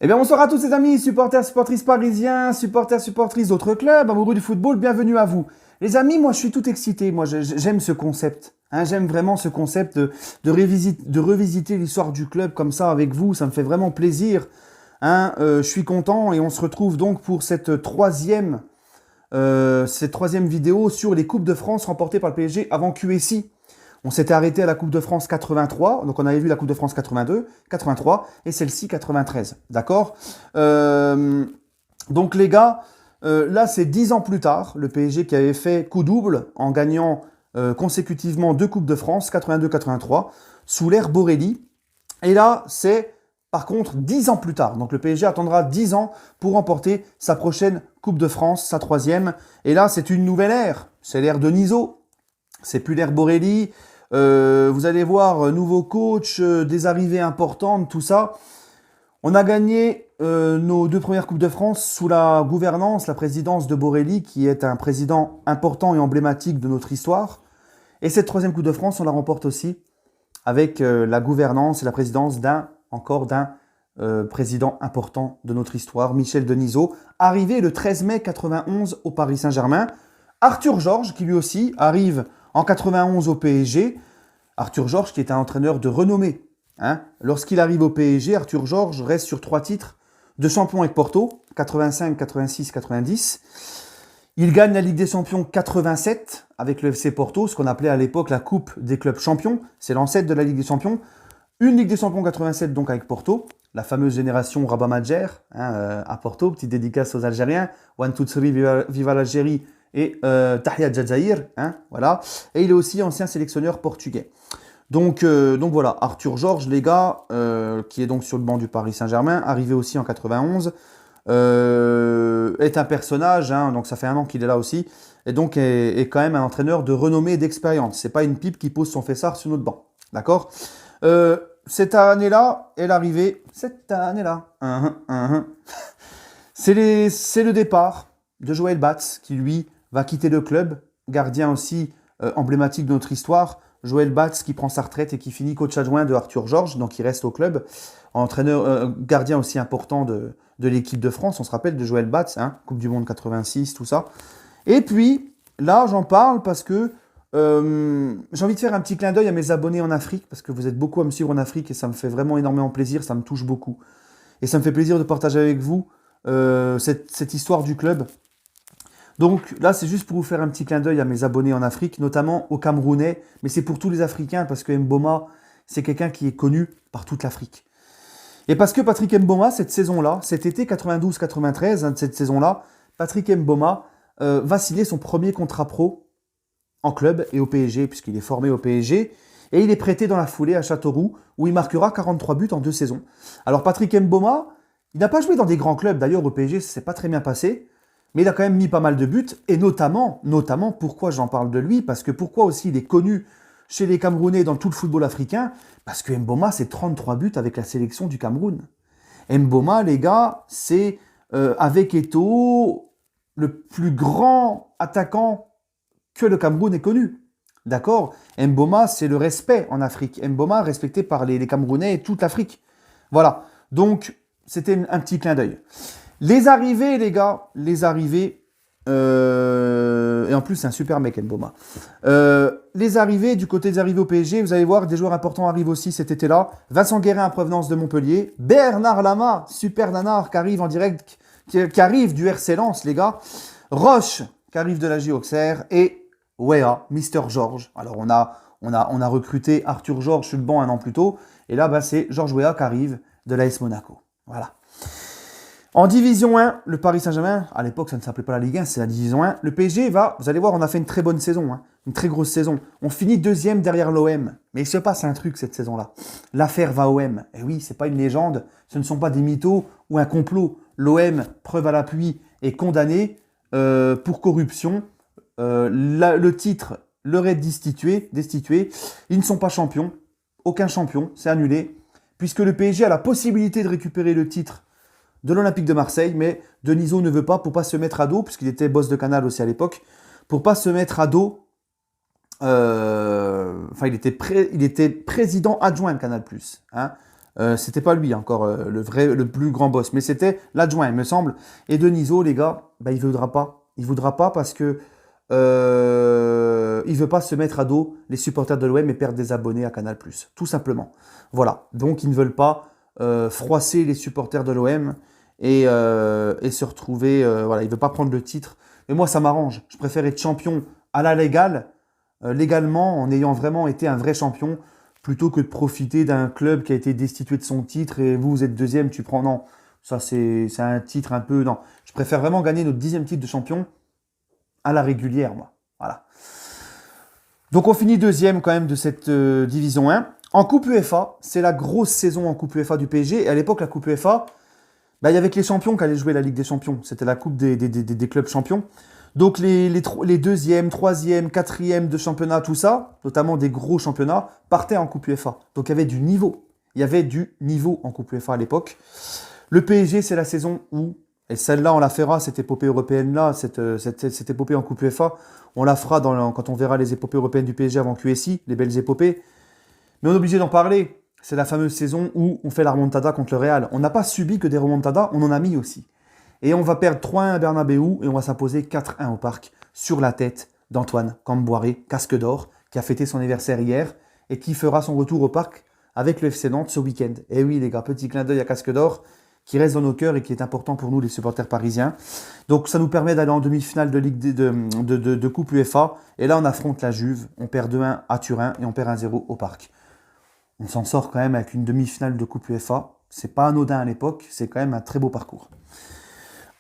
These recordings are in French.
Eh bien, bonsoir à tous les amis, supporters, supportrices parisiens, supporters, supportrices d'autres clubs, amoureux du football, bienvenue à vous. Les amis, moi je suis tout excité, j'aime ce concept. J'aime vraiment ce concept de revisiter l'histoire du club comme ça avec vous, ça me fait vraiment plaisir. Je suis content et on se retrouve donc pour cette troisième vidéo sur les Coupes de France remportées par le PSG avant QSI. On s'était arrêté à la Coupe de France 83, donc on avait vu la Coupe de France 82, 83 et celle-ci 93, d'accord. Donc les gars, là c'est 10 ans plus tard, le PSG qui avait fait coup double en gagnant consécutivement 2 Coupes de France, 82-83, sous l'ère Borelli. Et là c'est par contre 10 ans plus tard, donc le PSG attendra 10 ans pour remporter sa prochaine Coupe de France, sa troisième. Et là c'est une nouvelle ère, c'est l'ère de Nizo, c'est plus l'ère Borelli. Vous allez voir, nouveau coach, des arrivées importantes, tout ça. On a gagné nos 2 premières Coupes de France sous la gouvernance, la présidence de Borelli, qui est un président important et emblématique de notre histoire. Et cette troisième Coupe de France, on la remporte aussi avec la gouvernance et la présidence d'un président important de notre histoire, Michel Denisot, arrivé le 13 mai 91 au Paris Saint-Germain. Arthur Georges, qui lui aussi arrive en 91 au PSG. Arthur Georges qui est un entraîneur de renommée. Lorsqu'il arrive au PSG, Arthur Georges reste sur 3 titres de champion avec Porto, 85, 86, 90. Il gagne la Ligue des Champions 87 avec le FC Porto, ce qu'on appelait à l'époque la Coupe des clubs champions. C'est l'ancêtre de la Ligue des Champions. Une Ligue des Champions 87 donc avec Porto, la fameuse génération Rabat Madjer à Porto, petite dédicace aux Algériens. 1, 2, 3, viva l'Algérie. Et Tahia Djazaïr, voilà. Et il est aussi ancien sélectionneur portugais. Donc voilà, Arthur Georges, les gars, qui est donc sur le banc du Paris Saint-Germain, arrivé aussi en 91, est un personnage, donc ça fait 1 an qu'il est là aussi, et donc est quand même un entraîneur de renommée et d'expérience. C'est pas une pipe qui pose son fessard sur notre banc, d'accord. Cette année-là est l'arrivée, c'est le départ de Joël Batz, qui lui va quitter le club, gardien aussi emblématique de notre histoire. Joël Batz qui prend sa retraite et qui finit coach adjoint de Arthur Georges, donc il reste au club. Gardien aussi important de l'équipe de France, on se rappelle de Joël Batz, Coupe du Monde 86, tout ça. Et puis, là j'en parle parce que j'ai envie de faire un petit clin d'œil à mes abonnés en Afrique, parce que vous êtes beaucoup à me suivre en Afrique et ça me fait vraiment énormément plaisir, ça me touche beaucoup. Et ça me fait plaisir de partager avec vous cette histoire du club. Donc là, c'est juste pour vous faire un petit clin d'œil à mes abonnés en Afrique, notamment aux Camerounais, mais c'est pour tous les Africains, parce que Mboma, c'est quelqu'un qui est connu par toute l'Afrique. Et parce que Patrick Mboma, cette saison-là, cet été 92-93, cette saison-là, Patrick Mboma va signer son premier contrat pro en club et au PSG, puisqu'il est formé au PSG, et il est prêté dans la foulée à Châteauroux, où il marquera 43 buts en 2 saisons. Alors Patrick Mboma, il n'a pas joué dans des grands clubs, d'ailleurs au PSG, ça ne s'est pas très bien passé, mais il a quand même mis pas mal de buts, et notamment, pourquoi j'en parle de lui, parce que pourquoi aussi il est connu chez les Camerounais dans tout le football africain, parce que Mboma, c'est 33 buts avec la sélection du Cameroun. Mboma, les gars, c'est avec Eto'o, le plus grand attaquant que le Cameroun ait connu. D'accord. Mboma, c'est le respect en Afrique. Mboma, respecté par les Camerounais et toute l'Afrique. Voilà. Donc, c'était un petit clin d'œil. Les arrivées, les gars, et en plus c'est un super mec Mboma. Les arrivées, du côté des arrivées au PSG, vous allez voir, des joueurs importants arrivent aussi cet été-là. Vincent Guérin en provenance de Montpellier, Bernard Lama, super nanar, qui arrive en direct, qui arrive du RC Lens, les gars. Roche, qui arrive de la JO Auxerre, et Wea, Mister Georges. Alors on a recruté Arthur Georges sur le banc 1 an plus tôt, et là c'est Georges Wea qui arrive de l'AS Monaco. Voilà. En Division 1, le Paris Saint-Germain, à l'époque ça ne s'appelait pas la Ligue 1, c'est la Division 1. Le PSG va, vous allez voir, on a fait une très bonne saison, une très grosse saison. On finit 2e derrière l'OM. Mais il se passe un truc cette saison-là. L'affaire va OM. Et oui, c'est pas une légende, ce ne sont pas des mythos ou un complot. L'OM, preuve à l'appui, est condamné pour corruption. Le titre leur est destitué. Ils ne sont pas champions. Aucun champion, c'est annulé. Puisque le PSG a la possibilité de récupérer le titre de l'Olympique de Marseille, mais Denisot ne veut pas, pour pas se mettre à dos, puisqu'il était boss de Canal aussi à l'époque, pour pas se mettre à dos, il était président adjoint de Canal+. C'était pas lui encore le plus grand boss, mais c'était l'adjoint, il me semble. Et Denisot, les gars, bah, il voudra pas. Il voudra pas parce que il veut pas se mettre à dos les supporters de l'OM et perdre des abonnés à Canal+. Tout simplement. Voilà. Donc ils ne veulent pas froisser les supporters de l'OM et se retrouver. Voilà, il veut pas prendre le titre. Et moi, ça m'arrange. Je préfère être champion à la légale, légalement, en ayant vraiment été un vrai champion, plutôt que de profiter d'un club qui a été destitué de son titre et vous êtes deuxième, tu prends. Non, ça c'est un titre un peu. Non, je préfère vraiment gagner notre 10e titre de champion à la régulière, moi. Voilà. Donc on finit deuxième quand même de cette division 1. En Coupe UEFA, c'est la grosse saison en Coupe UEFA du PSG. Et à l'époque, la Coupe UEFA, bah, il y avait que les champions qui allaient jouer la Ligue des Champions. C'était la Coupe des clubs champions. Donc les deuxièmes, troisièmes, quatrièmes de championnat, tout ça, notamment des gros championnats, partaient en Coupe UEFA. Donc il y avait du niveau. Il y avait du niveau en Coupe UEFA à l'époque. Le PSG, c'est la saison où, et celle-là, on la fera, cette épopée européenne-là, cette épopée en Coupe UEFA, on la fera quand on verra les épopées européennes du PSG avant QSI, les belles épopées. Mais on est obligé d'en parler. C'est la fameuse saison où on fait la remontada contre le Real. On n'a pas subi que des remontadas, on en a mis aussi. Et on va perdre 3-1 à Bernabéu et on va s'imposer 4-1 au parc sur la tête d'Antoine Camboiré, casque d'or, qui a fêté son anniversaire hier et qui fera son retour au parc avec le FC Nantes ce week-end. Et oui les gars, petit clin d'œil à casque d'or qui reste dans nos cœurs et qui est important pour nous les supporters parisiens. Donc ça nous permet d'aller en demi-finale de Ligue de Coupe UEFA. Et là on affronte la Juve, on perd 2-1 à Turin et on perd 1-0 au parc. On s'en sort quand même avec une demi-finale de Coupe UEFA. C'est pas anodin à l'époque, c'est quand même un très beau parcours.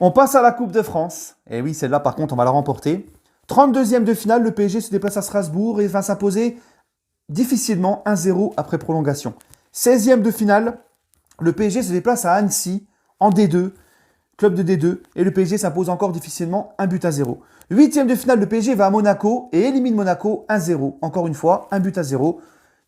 On passe à la Coupe de France. Et oui, celle-là, par contre, on va la remporter. 32e de finale, le PSG se déplace à Strasbourg et va s'imposer difficilement 1-0 après prolongation. 16e de finale, le PSG se déplace à Annecy en D2, club de D2, et le PSG s'impose encore difficilement 1-0. 8e de finale, le PSG va à Monaco et élimine Monaco 1-0. Encore une fois, 1-0.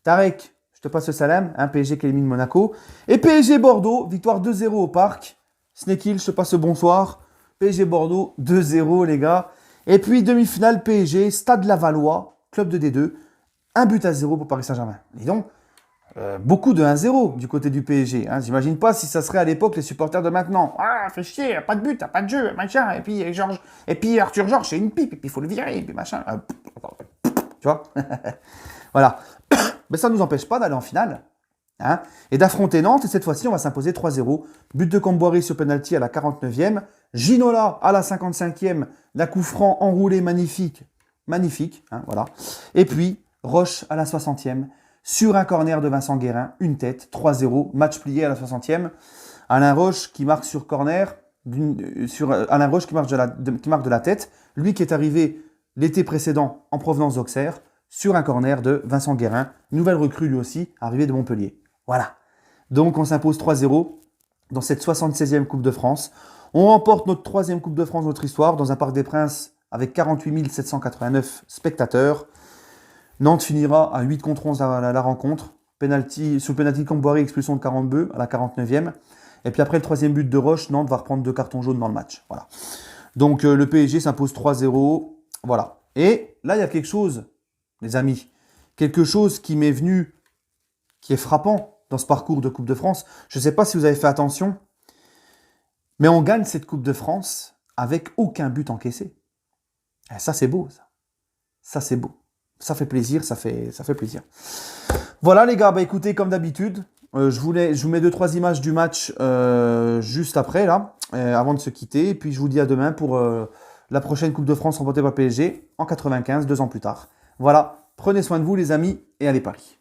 Tarek, je te passe le salam, PSG qui élimine Monaco. Et PSG Bordeaux, victoire 2-0 au parc. Snake Hill, je te passe le bonsoir. PSG Bordeaux, 2-0 les gars. Et puis demi-finale PSG, Stade Lavallois, club de D2, 1-0 pour Paris Saint-Germain. Dis donc, beaucoup de 1-0 du côté du PSG. Hein. J'imagine pas si ça serait à l'époque les supporters de maintenant. Ah, fais chier, pas de but, pas de jeu, machin. Et puis Arthur Georges, c'est une pipe, et puis il faut le virer, et puis machin. Tu vois. Voilà. Mais ça ne nous empêche pas d'aller en finale. Hein, et d'affronter Nantes, et cette fois-ci on va s'imposer 3-0, but de Camboiré sur penalty à la 49e, Ginola à la 55e, la coup franc enroulé magnifique, hein, voilà, et puis Roche à la 60e, sur un corner de Vincent Guérin, une tête, 3-0, match plié à la 60e, Alain Roche qui marque sur corner, Alain Roche qui marque de la tête, lui qui est arrivé l'été précédent en provenance d'Auxerre, sur un corner de Vincent Guérin, nouvelle recrue lui aussi, arrivé de Montpellier. Voilà. Donc on s'impose 3-0 dans cette 76e Coupe de France. On remporte notre 3e Coupe de France de notre histoire dans un Parc des Princes avec 48 789 spectateurs. Nantes finira à 8 contre 11 à la rencontre. Sur le penalty de Camboiré, expulsion de 42 à la 49e. Et puis après le 3e but de Roche, Nantes va reprendre 2 cartons jaunes dans le match. Voilà. Donc le PSG s'impose 3-0. Voilà. Et là, il y a quelque chose, les amis. Quelque chose qui m'est venu, qui est frappant dans ce parcours de Coupe de France. Je ne sais pas si vous avez fait attention, mais on gagne cette Coupe de France avec aucun but encaissé. Et ça, c'est beau, ça. Ça, c'est beau. Ça fait plaisir, ça fait plaisir. Voilà, les gars, bah écoutez, comme d'habitude, je vous mets 2-3 images du match juste après, là, avant de se quitter. Et puis, je vous dis à demain pour la prochaine Coupe de France remportée par PSG en 95, 2 ans plus tard. Voilà, prenez soin de vous, les amis, et allez Paris.